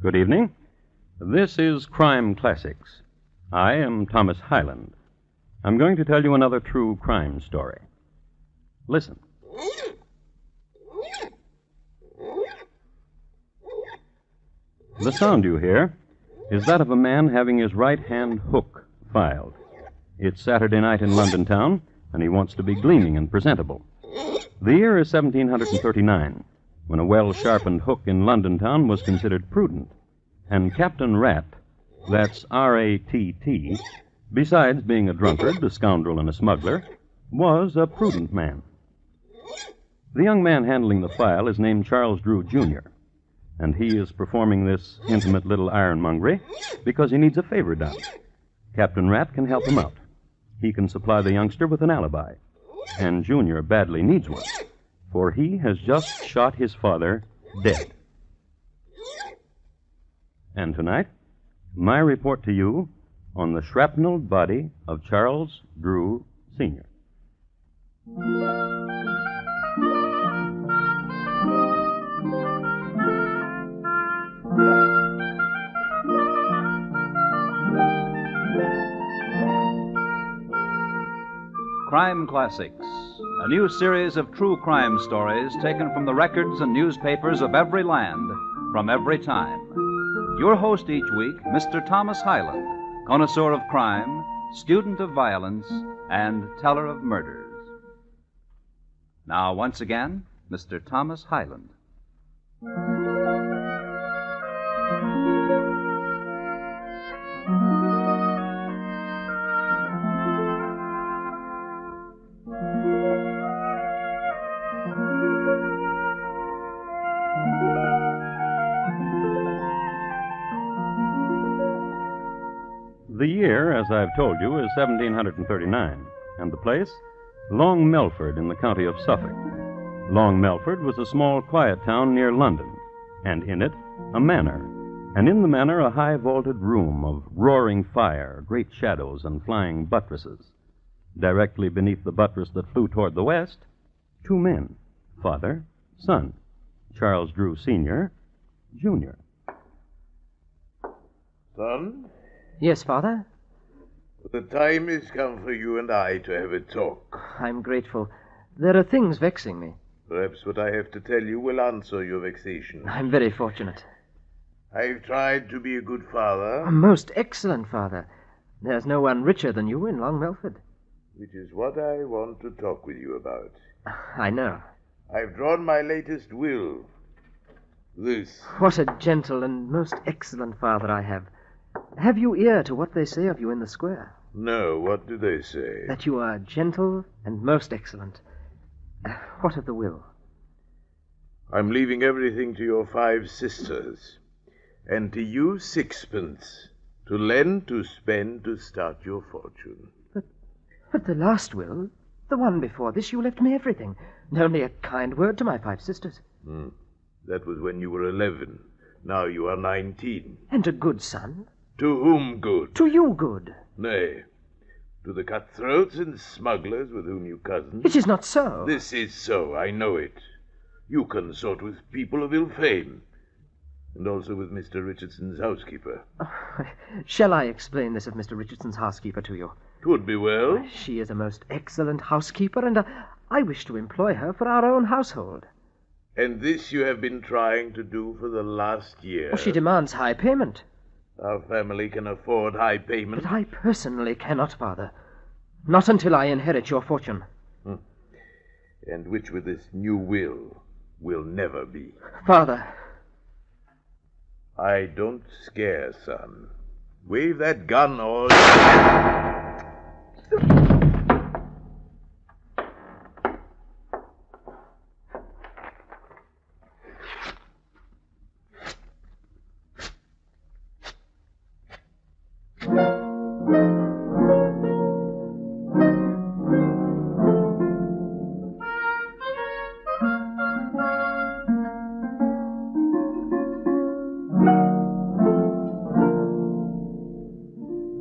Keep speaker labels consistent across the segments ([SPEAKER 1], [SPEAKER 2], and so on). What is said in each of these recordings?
[SPEAKER 1] Good evening. This is Crime Classics. I am Thomas Hyland. I'm going to tell you another true crime story. Listen. The sound you hear is that of a man having his right-hand hook filed. It's Saturday night in London town, and he wants to be gleaming and presentable. The year is 1739, when a well-sharpened hook in London town was considered prudent. And Captain Rat, that's R-A-T-T, besides being a drunkard, a scoundrel, and a smuggler, was a prudent man. The young man handling the file is named Charles Drew, Jr., and he is performing this intimate little ironmongery because he needs a favor done. Captain Rat can help him out. He can supply the youngster with an alibi, and Junior badly needs one, for he has just shot his father dead. And tonight, my report to you on the shrapnelled body of Charles Drew, Sr.
[SPEAKER 2] Crime Classics, a new series of true crime stories taken from the records and newspapers of every land, from every time. Your host each week, Mr. Thomas Hyland, connoisseur of crime, student of violence, and teller of murders. Now, once again, Mr. Thomas Hyland.
[SPEAKER 1] The year, as I've told you, is 1739, and the place, Long Melford in the county of Suffolk. Long Melford was a small, quiet town near London, and in it, a manor, and in the manor a high-vaulted room of roaring fire, great shadows, and flying buttresses. Directly beneath the buttress that flew toward the west, two men, father, son, Charles Drew, Sr., Jr.
[SPEAKER 3] Son?
[SPEAKER 4] Yes, Father?
[SPEAKER 3] The time has come for you and I to have a talk.
[SPEAKER 4] I'm grateful. There are things vexing me.
[SPEAKER 3] Perhaps what I have to tell you will answer your vexation.
[SPEAKER 4] I'm very fortunate.
[SPEAKER 3] I've tried to be a good father.
[SPEAKER 4] A most excellent father. There's no one richer than you in Long Melford.
[SPEAKER 3] Which is what I want to talk with you about.
[SPEAKER 4] I know.
[SPEAKER 3] I've drawn my latest will. This.
[SPEAKER 4] What a gentle and most excellent father I have. Have you ear to what they say of you in the square?
[SPEAKER 3] No, what do they say?
[SPEAKER 4] That you are gentle and most excellent. What of the will?
[SPEAKER 3] I'm leaving everything to your 5 sisters, and to you 6pence, to lend, to spend, to start your fortune.
[SPEAKER 4] But the last will, the one before this, you left me everything, and only a kind word to my 5 sisters.
[SPEAKER 3] That was when you were 11. Now you are 19.
[SPEAKER 4] And a good son.
[SPEAKER 3] To whom good?
[SPEAKER 4] To you good.
[SPEAKER 3] Nay, to the cutthroats and smugglers with whom you cozen.
[SPEAKER 4] It is not so.
[SPEAKER 3] This is so, I know it. You consort with people of ill fame, and also with Mr. Richardson's housekeeper.
[SPEAKER 4] Shall I explain this of Mr. Richardson's housekeeper to you?
[SPEAKER 3] 'Twould be well.
[SPEAKER 4] She is a most excellent housekeeper, and I wish to employ her for our own household.
[SPEAKER 3] And this you have been trying to do for the last year.
[SPEAKER 4] She demands high payment.
[SPEAKER 3] Our family can afford high payment.
[SPEAKER 4] But I personally cannot, Father. Not until I inherit your fortune.
[SPEAKER 3] And which with this new will never be.
[SPEAKER 4] Father.
[SPEAKER 3] I don't scare, son. Wave that gun or...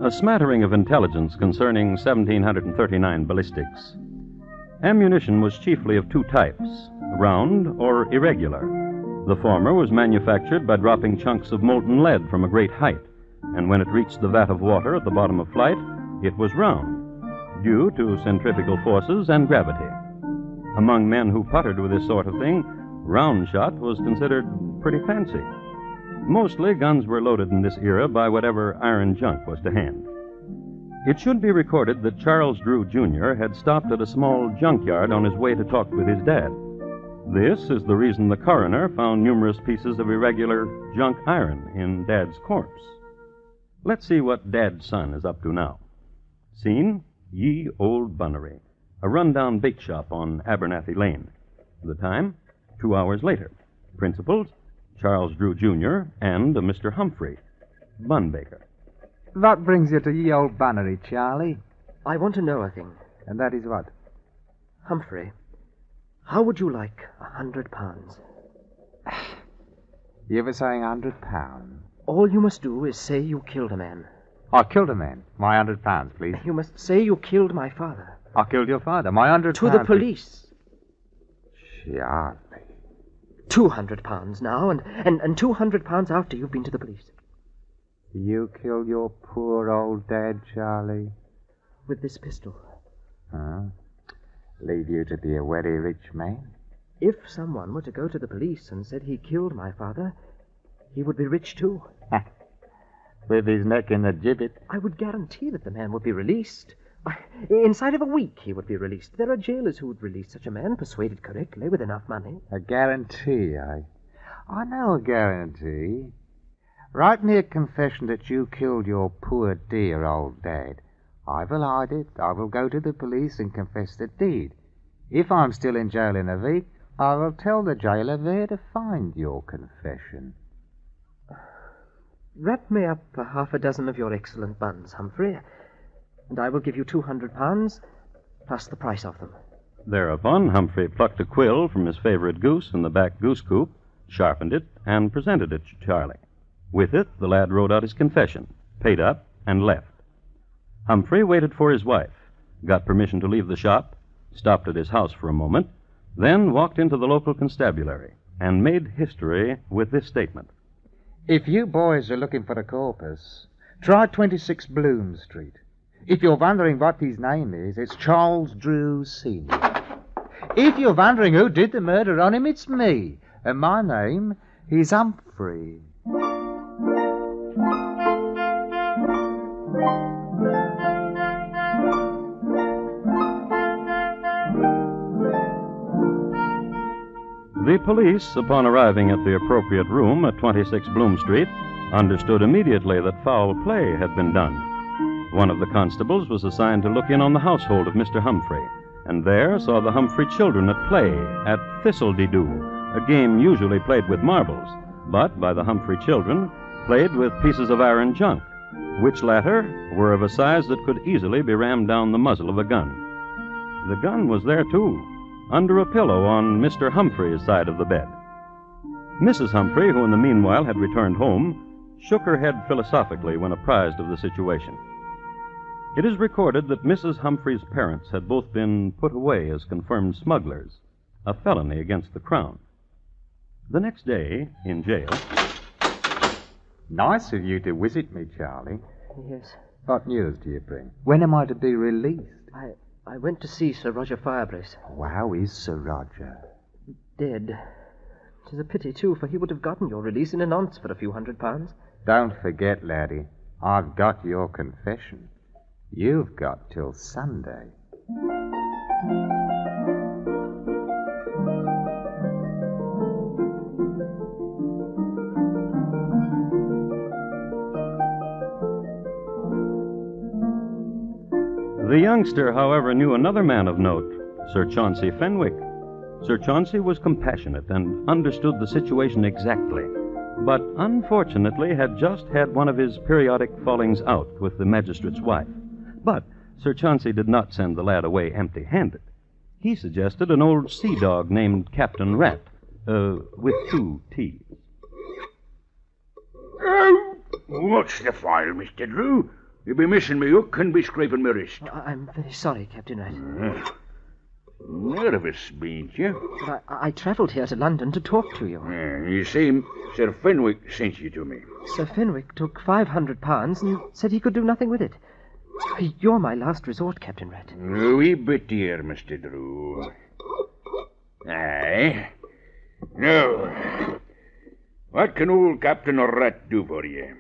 [SPEAKER 1] A smattering of intelligence concerning 1739 ballistics. Ammunition was chiefly of 2 types, round or irregular. The former was manufactured by dropping chunks of molten lead from a great height, and when it reached the vat of water at the bottom of flight, it was round, due to centrifugal forces and gravity. Among men who puttered with this sort of thing, round shot was considered pretty fancy. Mostly, guns were loaded in this era by whatever iron junk was to hand. It should be recorded that Charles Drew, Jr. had stopped at a small junkyard on his way to talk with his dad. This is the reason the coroner found numerous pieces of irregular junk iron in Dad's corpse. Let's see what Dad's son is up to now. Scene, Ye Old Bunnery, a rundown bake shop on Abernathy Lane. The time, 2 hours later. Principals, Charles Drew, Jr. and a Mr. Humphrey, bun baker.
[SPEAKER 5] What brings you to Ye Old Bunnery, Charlie?
[SPEAKER 4] I want to know a thing.
[SPEAKER 5] And that is what?
[SPEAKER 4] Humphrey, how would you like £100?
[SPEAKER 5] You were saying £100?
[SPEAKER 4] All you must do is say you killed a man.
[SPEAKER 5] I killed a man. My £100, please.
[SPEAKER 4] You must say you killed my father.
[SPEAKER 5] I killed your father. My £100.
[SPEAKER 4] To the police.
[SPEAKER 5] Charlie.
[SPEAKER 4] £200 now, and £200 after you've been to the police.
[SPEAKER 5] You killed your poor old dad, Charlie?
[SPEAKER 4] With this pistol.
[SPEAKER 5] Huh? Leave you to be a very rich man?
[SPEAKER 4] If someone were to go to the police and said he killed my father, he would be rich too.
[SPEAKER 5] With his neck in the gibbet.
[SPEAKER 4] I would guarantee that the man would be released. Inside of a week he would be released. There are jailers who would release such a man, persuaded correctly, with enough money.
[SPEAKER 5] A guarantee, I know a guarantee. Write me a confession that you killed your poor dear old dad. I will hide it. I will go to the police and confess the deed. If I'm still in jail in a week, I will tell the jailer where to find your confession.
[SPEAKER 4] Wrap me up half a dozen of your excellent buns, Humphrey, and I will give you £200, plus the price of them.
[SPEAKER 1] Thereupon, Humphrey plucked a quill from his favorite goose in the back goose coop, sharpened it, and presented it to Charlie. With it, the lad wrote out his confession, paid up, and left. Humphrey waited for his wife, got permission to leave the shop, stopped at his house for a moment, then walked into the local constabulary and made history with this statement.
[SPEAKER 5] If you boys are looking for a corpus, try 26 Bloom Street. If you're wondering what his name is, it's Charles Drew Sr. If you're wondering who did the murder on him, it's me. And my name is Humphrey.
[SPEAKER 1] The police, upon arriving at the appropriate room at 26 Bloom Street, understood immediately that foul play had been done. One of the constables was assigned to look in on the household of Mr. Humphrey, and there saw the Humphrey children at play at Thistle-de-doo, a game usually played with marbles, but by the Humphrey children played with pieces of iron junk, which latter were of a size that could easily be rammed down the muzzle of a gun. The gun was there, too, under a pillow on Mr. Humphrey's side of the bed. Mrs. Humphrey, who in the meanwhile had returned home, shook her head philosophically when apprised of the situation. It is recorded that Mrs. Humphrey's parents had both been put away as confirmed smugglers, a felony against the Crown. The next day, in jail...
[SPEAKER 5] Nice of you to visit me, Charlie.
[SPEAKER 4] Yes.
[SPEAKER 5] What news do you bring? When am I to be released?
[SPEAKER 4] I went to see Sir Roger Firebrace.
[SPEAKER 5] How is Sir Roger?
[SPEAKER 4] Dead. 'Tis a pity, too, for he would have gotten your release in a nonce for a few £100.
[SPEAKER 5] Don't forget, laddie, I've got your confession. You've got till Sunday.
[SPEAKER 1] The youngster, however, knew another man of note, Sir Chauncey Fenwick. Sir Chauncey was compassionate and understood the situation exactly, but unfortunately had just had one of his periodic fallings out with the magistrate's wife. But Sir Chauncey did not send the lad away empty-handed. He suggested an old sea dog named Captain Rat, with 2 T's.
[SPEAKER 6] What's the file, Mr. Drew? You'll be missing me hook and be scraping my wrist.
[SPEAKER 4] I'm very sorry, Captain Wright.
[SPEAKER 6] Nervous, bean't you?
[SPEAKER 4] But I travelled here to London to talk to you.
[SPEAKER 6] You see, Sir Fenwick sent you to me.
[SPEAKER 4] Sir Fenwick took £500 and said he could do nothing with it. You're my last resort, Captain Rat.
[SPEAKER 6] A wee bit dear, Mr. Drew. Aye. Now, what can old Captain Rat do for you?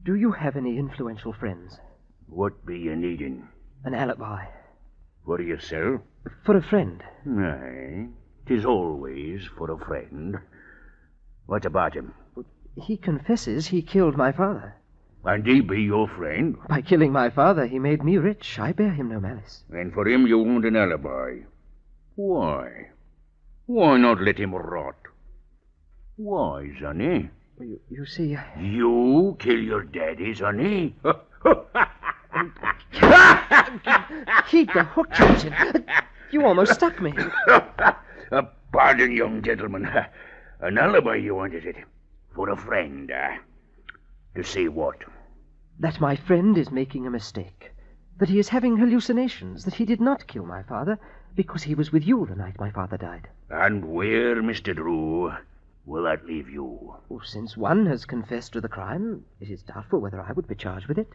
[SPEAKER 4] Do you have any influential friends?
[SPEAKER 6] What be you needing?
[SPEAKER 4] An alibi.
[SPEAKER 6] For yourself?
[SPEAKER 4] For a friend.
[SPEAKER 6] Aye. 'Tis always for a friend. What about him?
[SPEAKER 4] He confesses he killed my father.
[SPEAKER 6] And he be your friend?
[SPEAKER 4] By killing my father, he made me rich. I bear him no malice.
[SPEAKER 6] And for him you want an alibi. Why? Why not let him rot? Why, sonny?
[SPEAKER 4] You see...
[SPEAKER 6] You kill your daddy, sonny?
[SPEAKER 4] Keep the hook, Captain. You almost stuck me.
[SPEAKER 6] Pardon, young gentleman. An alibi you wanted it. For a friend, To say what?
[SPEAKER 4] That my friend is making a mistake. That he is having hallucinations. That he did not kill my father because he was with you the night my father died.
[SPEAKER 6] And where, Mr. Drew, will that leave you?
[SPEAKER 4] Since one has confessed to the crime, it is doubtful whether I would be charged with it.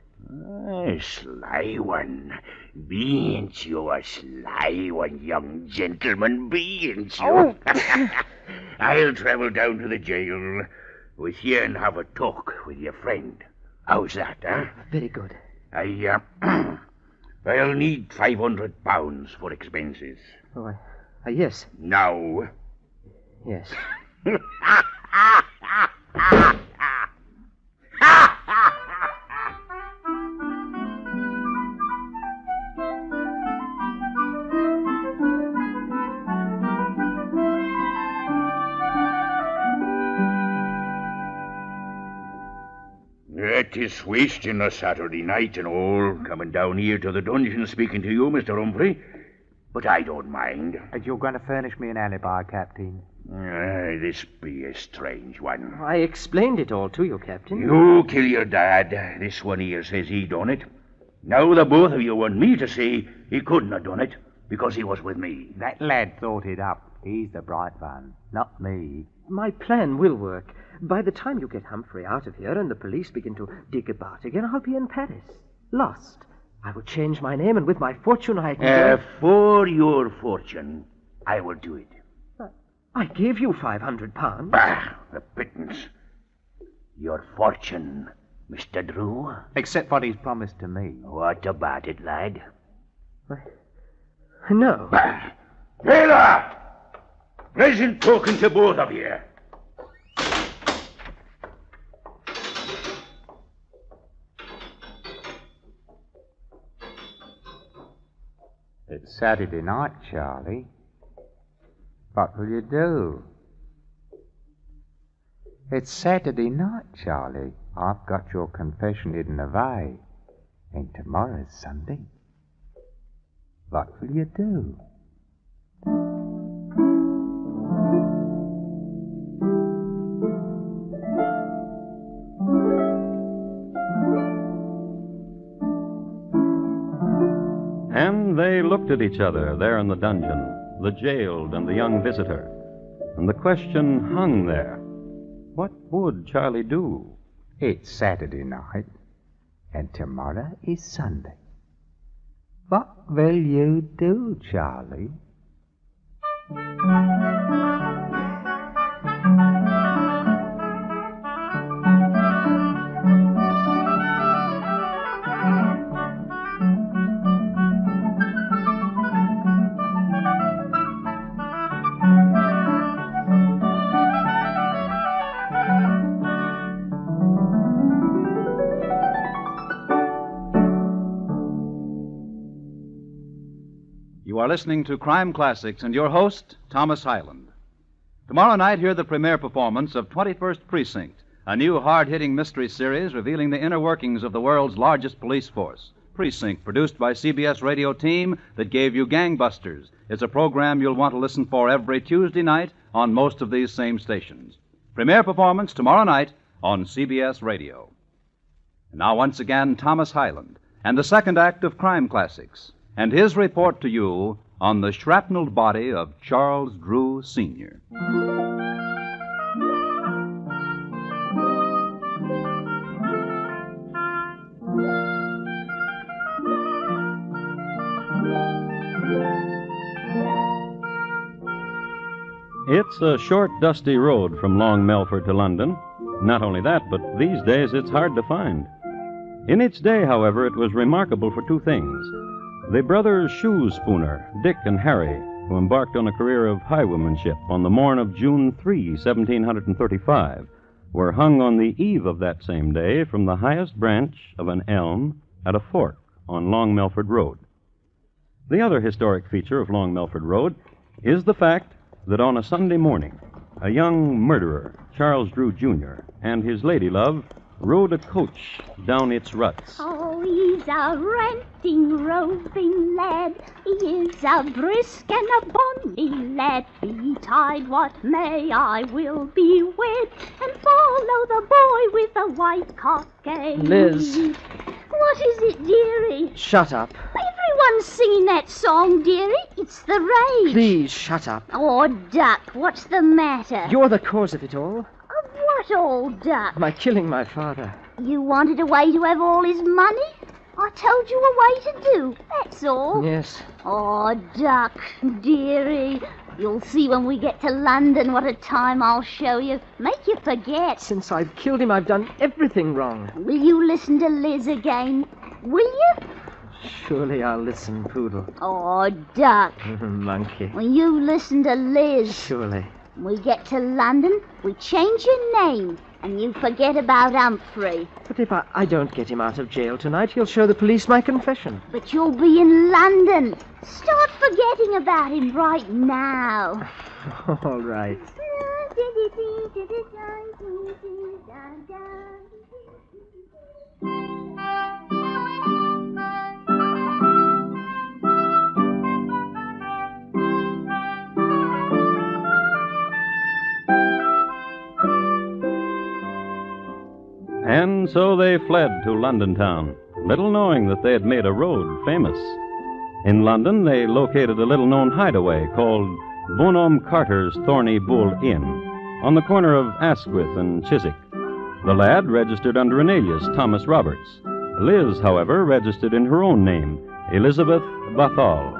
[SPEAKER 6] Sly one. Bean't you a sly one, young gentleman? Bean't you?
[SPEAKER 4] Oh.
[SPEAKER 6] I'll travel down to the jail with you and have a talk with your friend. How's that,
[SPEAKER 4] Very good.
[SPEAKER 6] I'll need £500 for expenses.
[SPEAKER 4] Oh, yes.
[SPEAKER 6] Now.
[SPEAKER 4] Yes.
[SPEAKER 6] It is wasting a Saturday night and all, coming down here to the dungeon speaking to you, Mr. Humphrey. But I don't mind.
[SPEAKER 5] And you're going to furnish me an alibi, Captain?
[SPEAKER 6] This be a strange one.
[SPEAKER 4] I explained it all to you, Captain.
[SPEAKER 6] You kill your dad. This one here says he done it. Now the both of you want me to say he couldn't have done it because he was with me.
[SPEAKER 5] That lad thought it up. He's the bright one, not me.
[SPEAKER 4] My plan will work. By the time you get Humphrey out of here and the police begin to dig about again, I'll be in Paris. Lost. I will change my name, and with my fortune I can...
[SPEAKER 6] For your fortune, I will do it.
[SPEAKER 4] I gave you £500.
[SPEAKER 6] Bah, the pittance. Your fortune, Mr. Drew.
[SPEAKER 5] Except what he's promised to me.
[SPEAKER 6] What about it, lad?
[SPEAKER 4] No.
[SPEAKER 6] Bah. Hey there! Pleasant talking to both of you.
[SPEAKER 5] It's Saturday night, Charlie. What will you do? It's Saturday night, Charlie. I've got your confession hidden away. And tomorrow's Sunday. What will you do?
[SPEAKER 1] And they looked at each other there in the dungeon, the jailed and the young visitor. And the question hung there. What would Charlie do?
[SPEAKER 5] It's Saturday night, and tomorrow is Sunday. What will you do, Charlie?
[SPEAKER 2] You are listening to Crime Classics and your host, Thomas Hyland. Tomorrow night, hear the premiere performance of 21st Precinct, a new hard-hitting mystery series revealing the inner workings of the world's largest police force. Precinct, produced by CBS radio team that gave you Gangbusters. It's a program you'll want to listen for every Tuesday night on most of these same stations. Premiere performance tomorrow night on CBS radio. And now, once again, Thomas Hyland and the second act of Crime Classics and his report to you on the shrapnelled body of Charles Drew, Sr.
[SPEAKER 1] It's a short, dusty road from Long Melford to London. Not only that, but these days it's hard to find. In its day, however, it was remarkable for two things. The brothers shoe spooner, Dick and Harry, who embarked on a career of highwaymanship on the morn of June 3, 1735, were hung on the eve of that same day from the highest branch of an elm at a fork on Long Melford Road. The other historic feature of Long Melford Road is the fact that on a Sunday morning, a young murderer, Charles Drew, Jr., and his lady love rode a coach down its ruts.
[SPEAKER 7] Oh, he's a ranting, roving lad. He is a brisk and a bonny lad. Betide what may, I will be wed and follow the boy with the white cockade.
[SPEAKER 4] Liz.
[SPEAKER 7] What is it, dearie?
[SPEAKER 4] Shut up.
[SPEAKER 7] Everyone's singing that song, dearie. It's the rage.
[SPEAKER 4] Please, shut up.
[SPEAKER 7] Oh, Duck, what's the matter?
[SPEAKER 4] You're the cause of it all.
[SPEAKER 7] Of what, old Duck?
[SPEAKER 4] My killing my father.
[SPEAKER 7] You wanted a way to have all his money? I told you a way to do, that's all.
[SPEAKER 4] Yes.
[SPEAKER 7] Oh, Duck, dearie. You'll see when we get to London what a time I'll show you. Make you forget.
[SPEAKER 4] Since I've killed him, I've done everything wrong.
[SPEAKER 7] Will you listen to Liz again? Will you?
[SPEAKER 4] Surely I'll listen, Poodle.
[SPEAKER 7] Oh, Duck.
[SPEAKER 4] Monkey.
[SPEAKER 7] Will you listen to Liz?
[SPEAKER 4] Surely.
[SPEAKER 7] When we get to London, we change your name, and you forget about Humphrey.
[SPEAKER 4] But if I don't get him out of jail tonight, he'll show the police my confession.
[SPEAKER 7] But you'll be in London. Start forgetting about him right now.
[SPEAKER 4] All right.
[SPEAKER 1] And so they fled to London town, little knowing that they had made a road famous. In London, they located a little-known hideaway called Bonhomme Carter's Thorny Bull Inn, on the corner of Asquith and Chiswick. The lad registered under an alias, Thomas Roberts. Liz, however, registered in her own name, Elizabeth Bathal.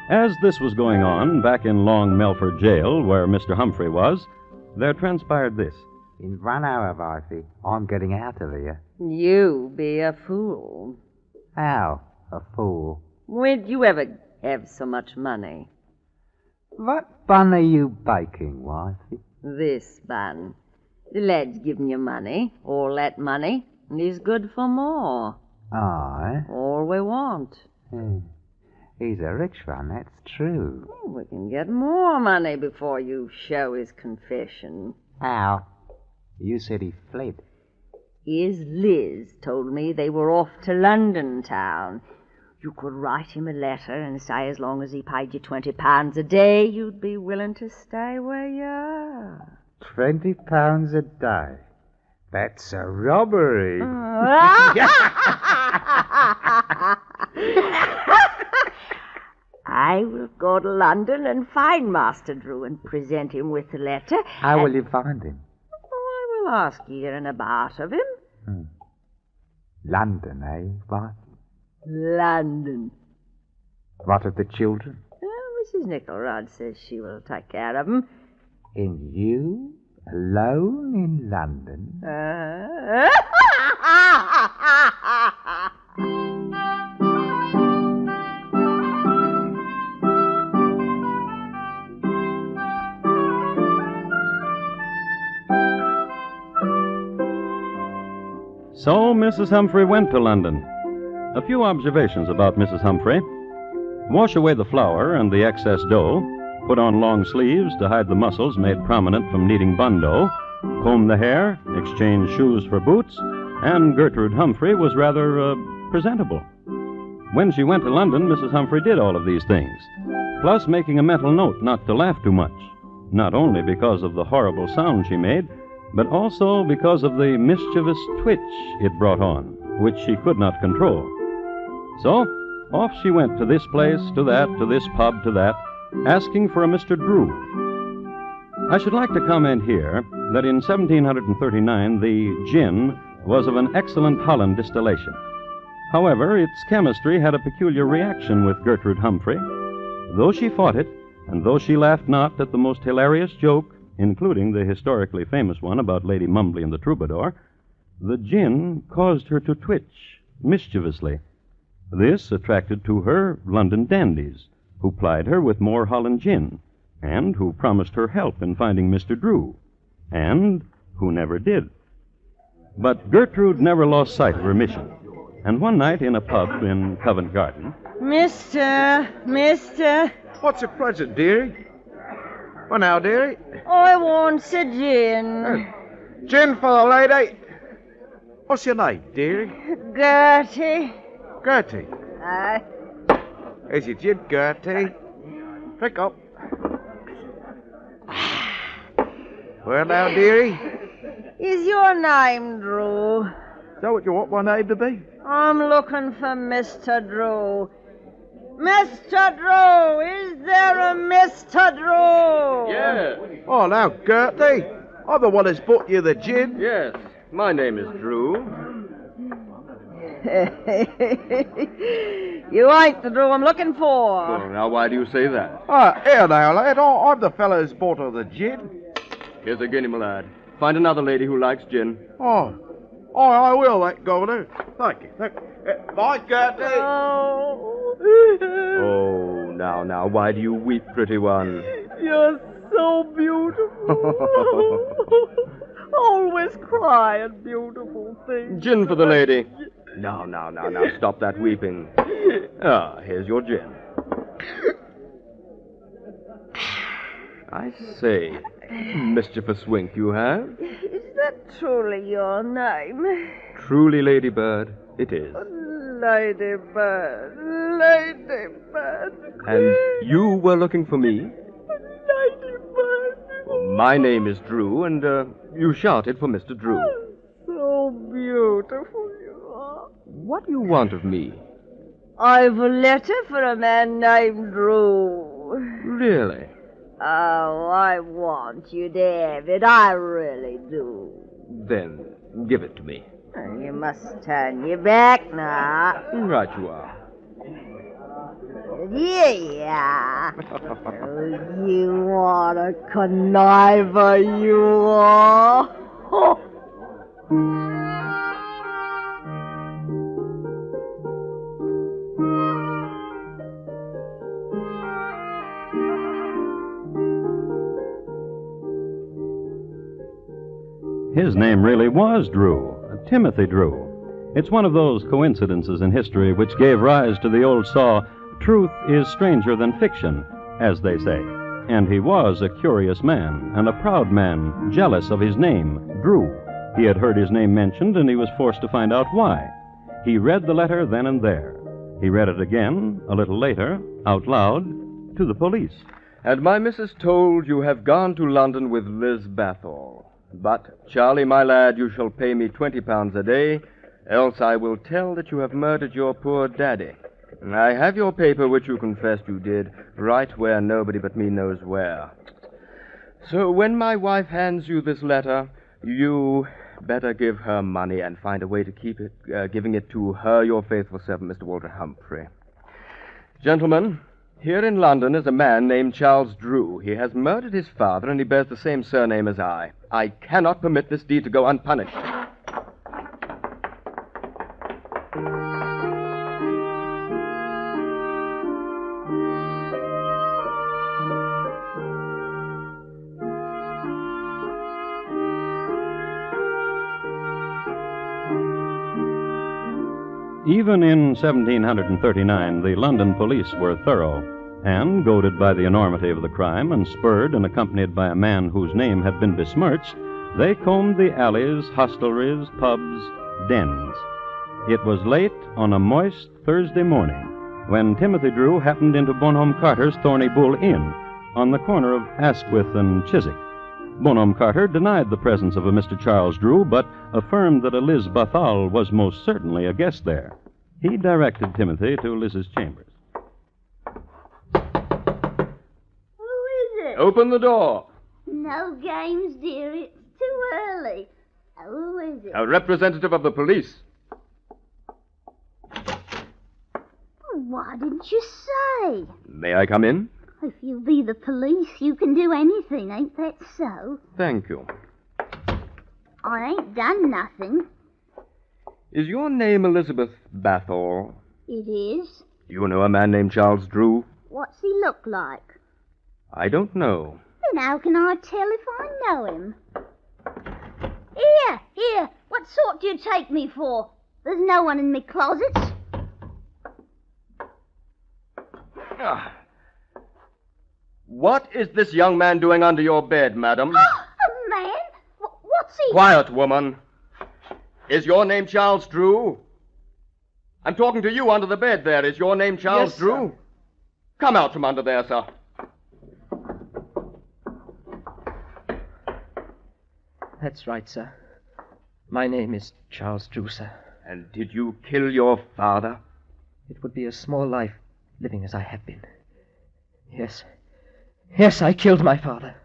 [SPEAKER 1] As this was going on back in Long Melford Jail, where Mr. Humphrey was, there transpired this.
[SPEAKER 5] In 1 hour, Wifey, I'm getting out of here.
[SPEAKER 8] You be a fool.
[SPEAKER 5] How? A fool?
[SPEAKER 8] When'd you ever have so much money?
[SPEAKER 5] What bun are you baking, Wifey?
[SPEAKER 8] This bun. The lad's given you money, all that money, and he's good for more.
[SPEAKER 5] Aye?
[SPEAKER 8] All we want.
[SPEAKER 5] He's a rich one, that's true.
[SPEAKER 8] We can get more money before you show his confession.
[SPEAKER 5] How? You said he fled.
[SPEAKER 8] His Liz told me they were off to London town. You could write him a letter and say as long as he paid you £20 a day, you'd be willing to stay where you are.
[SPEAKER 5] £20 a day? That's a robbery.
[SPEAKER 8] I will go to London and find Master Drew and present him with the letter.
[SPEAKER 5] How will you find him?
[SPEAKER 8] I will ask here and about of him.
[SPEAKER 5] London, eh, what?
[SPEAKER 8] London.
[SPEAKER 5] What of the children?
[SPEAKER 8] Mrs. Nickelrod says she will take care of them.
[SPEAKER 5] And you, alone in London?
[SPEAKER 1] So Mrs. Humphrey went to London. A few observations about Mrs. Humphrey. Wash away the flour and the excess dough. Put on long sleeves to hide the muscles made prominent from kneading bun dough. Comb the hair, exchange shoes for boots, and Gertrude Humphrey was rather presentable. When she went to London, Mrs. Humphrey did all of these things, plus making a mental note not to laugh too much, not only because of the horrible sound she made, but also because of the mischievous twitch it brought on, which she could not control. So, Off she went to this place, to that, to this pub, to that, asking for a Mr. Drew. I should like to comment here that in 1739 the gin was of an excellent Holland distillation. However, its chemistry had a peculiar reaction with Gertrude Humphrey. Though she fought it, and though she laughed not at the most hilarious joke, including the historically famous one about Lady Mumbly and the Troubadour, the gin caused her to twitch mischievously. This attracted to her London dandies, who plied her with more Holland gin, and who promised her help in finding Mr. Drew, and who never did. But Gertrude never lost sight of her mission, and one night in a pub in Covent Garden...
[SPEAKER 8] Mister.
[SPEAKER 3] What's your pleasure, dearie? Well, now, dearie.
[SPEAKER 8] I want a gin.
[SPEAKER 3] Gin for the lady. What's your name, dearie?
[SPEAKER 8] Gertie.
[SPEAKER 3] Gertie.
[SPEAKER 8] Aye.
[SPEAKER 3] Here's your gin, Gertie. Drink up. Well, now, dearie.
[SPEAKER 8] Is your name Drew?
[SPEAKER 3] Is that what you want my name to be?
[SPEAKER 8] I'm looking for Mr. Drew. Mr. Drew! Is there a Mr. Drew?
[SPEAKER 9] Yes.
[SPEAKER 3] Oh, now, Gertie. I'm the one that's bought you the gin.
[SPEAKER 9] Yes. My name is Drew.
[SPEAKER 8] You ain't the Drew I'm looking for.
[SPEAKER 9] Well, now, why do you say that?
[SPEAKER 3] Here now, lad. I'm the fellow who's bought her the gin.
[SPEAKER 9] Here's a guinea, my lad. Find another lady who likes gin.
[SPEAKER 3] Oh, I will, that governor. Thank you. Bye, Gertie.
[SPEAKER 9] Oh, now, why do you weep, pretty one?
[SPEAKER 8] You're so beautiful. Always crying beautiful things.
[SPEAKER 9] Gin for the lady. Now, stop that weeping. Here's your gin. I say, mischievous wink you have.
[SPEAKER 8] Is that truly your name?
[SPEAKER 9] Truly, Ladybird, it is.
[SPEAKER 8] Ladybird.
[SPEAKER 9] And you were looking for me?
[SPEAKER 8] Ladybird.
[SPEAKER 9] My name is Drew, and you shouted for Mr. Drew.
[SPEAKER 8] So beautiful you are.
[SPEAKER 9] What do you want of me?
[SPEAKER 8] I've a letter for a man named Drew.
[SPEAKER 9] Really?
[SPEAKER 8] Oh, I want you, David. I really do.
[SPEAKER 9] Then give it to me.
[SPEAKER 8] You must turn your back now.
[SPEAKER 9] Right you are.
[SPEAKER 8] Yeah. Oh, you want a conniver, you are.
[SPEAKER 1] His name really was Drew, Timothy Drew. It's one of those coincidences in history which gave rise to the old saw, truth is stranger than fiction, as they say. And he was a curious man, and a proud man, jealous of his name, Drew. He had heard his name mentioned, and he was forced to find out why. He read the letter then and there. He read it again, a little later, out loud, to the police.
[SPEAKER 9] And my missus told you have gone to London with Liz Bathall. But, Charlie, my lad, you shall pay me £20 a day, else I will tell that you have murdered your poor daddy. I have your paper, which you confessed you did, right where nobody but me knows where. So when my wife hands you this letter, you better give her money and find a way to keep it, giving it to her, your faithful servant, Mr. Walter Humphrey. Gentlemen, here in London is a man named Charles Drew. He has murdered his father, and he bears the same surname as I. I cannot permit this deed to go unpunished.
[SPEAKER 1] Even in 1739, the London police were thorough, and, goaded by the enormity of the crime and spurred and accompanied by a man whose name had been besmirched, they combed the alleys, hostelries, pubs, dens. It was late on a moist Thursday morning when Timothy Drew happened into Bonhomme Carter's Thorny Bull Inn on the corner of Asquith and Chiswick. Bonhomme Carter denied the presence of a Mr. Charles Drew, but affirmed that a Liz Bathall was most certainly a guest there. He directed Timothy to Liz's chambers.
[SPEAKER 7] Who is it?
[SPEAKER 9] Open the door.
[SPEAKER 7] No games, dear. It's too early. Who is it?
[SPEAKER 9] A representative of the police.
[SPEAKER 7] Why didn't you say?
[SPEAKER 9] May I come in?
[SPEAKER 7] If you be the police, you can do anything, ain't that so?
[SPEAKER 9] Thank you.
[SPEAKER 7] I ain't done nothing.
[SPEAKER 9] Is your name Elizabeth Bathall?
[SPEAKER 7] It is.
[SPEAKER 9] Do you know a man named Charles Drew?
[SPEAKER 7] What's he look like?
[SPEAKER 9] I don't know.
[SPEAKER 7] Then how can I tell if I know him? Here. What sort do you take me for? There's no one in me closets.
[SPEAKER 9] What is this young man doing under your bed, madam?
[SPEAKER 7] A man? What's he...
[SPEAKER 9] Quiet, woman. Is your name Charles Drew? I'm talking to you under the bed there. Is your name Charles Drew?
[SPEAKER 4] Sir.
[SPEAKER 9] Come out from under there, sir.
[SPEAKER 4] That's right, sir. My name is Charles Drew, sir.
[SPEAKER 9] And did you kill your father?
[SPEAKER 4] It would be a small life living as I have been. Yes. Yes, I killed my father.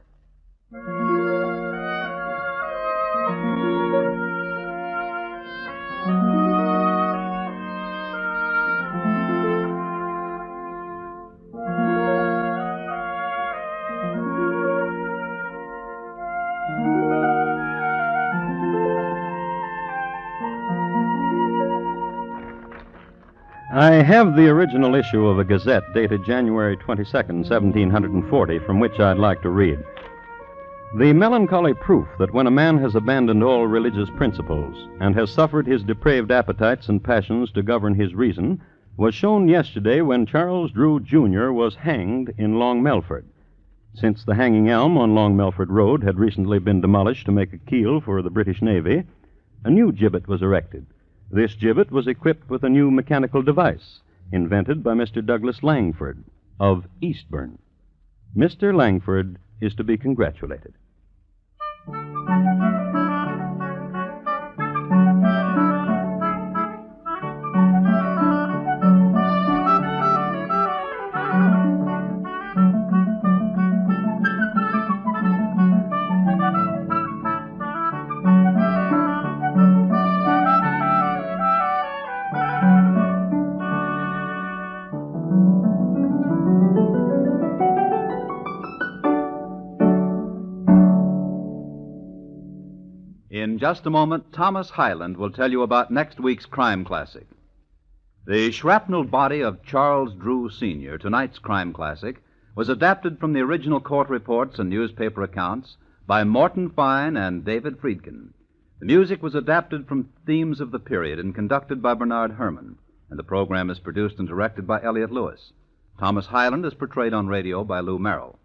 [SPEAKER 1] I have the original issue of a Gazette dated January 22nd, 1740, from which I'd like to read. The melancholy proof that when a man has abandoned all religious principles and has suffered his depraved appetites and passions to govern his reason was shown yesterday when Charles Drew, Jr. was hanged in Long Melford. Since the hanging elm on Long Melford Road had recently been demolished to make a keel for the British Navy, a new gibbet was erected. This gibbet was equipped with a new mechanical device invented by Mr. Douglas Langford of Eastbourne. Mr. Langford is to be congratulated.
[SPEAKER 2] In just a moment, Thomas Hyland will tell you about next week's crime classic. The shrapnelled body of Charles Drew, Sr., tonight's crime classic, was adapted from the original court reports and newspaper accounts by Morton Fine and David Friedkin. The music was adapted from themes of the period and conducted by Bernard Herrmann, and the program is produced and directed by Elliott Lewis. Thomas Hyland is portrayed on radio by Lou Merrill.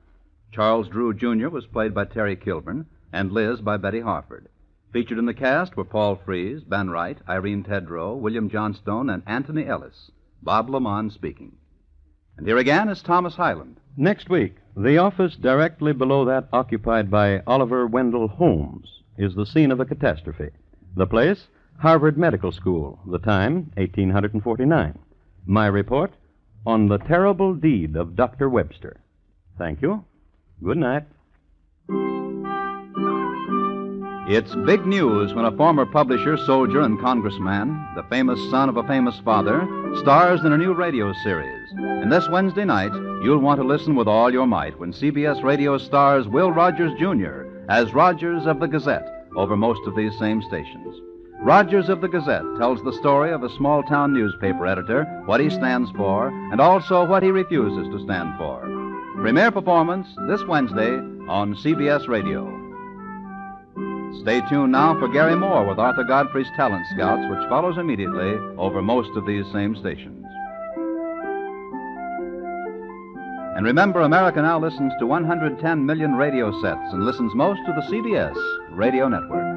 [SPEAKER 2] Charles Drew, Jr. was played by Terry Kilburn, and Liz by Betty Harford. Featured in the cast were Paul Frees, Ben Wright, Irene Tedrow, William Johnstone, and Anthony Ellis. Bob Lamont speaking. And here again is Thomas Hyland.
[SPEAKER 1] Next week, the office directly below that occupied by Oliver Wendell Holmes is the scene of a catastrophe. The place, Harvard Medical School. The time, 1849. My report, on the terrible deed of Dr. Webster. Thank you. Good night.
[SPEAKER 2] It's big news when a former publisher, soldier, and congressman, the famous son of a famous father, stars in a new radio series. And this Wednesday night, you'll want to listen with all your might when CBS Radio stars Will Rogers, Jr. as Rogers of the Gazette over most of these same stations. Rogers of the Gazette tells the story of a small-town newspaper editor, what he stands for, and also what he refuses to stand for. Premiere performance this Wednesday on CBS Radio. Stay tuned now for Gary Moore with Arthur Godfrey's Talent Scouts, which follows immediately over most of these same stations. And remember, America now listens to 110 million radio sets and listens most to the CBS Radio Network.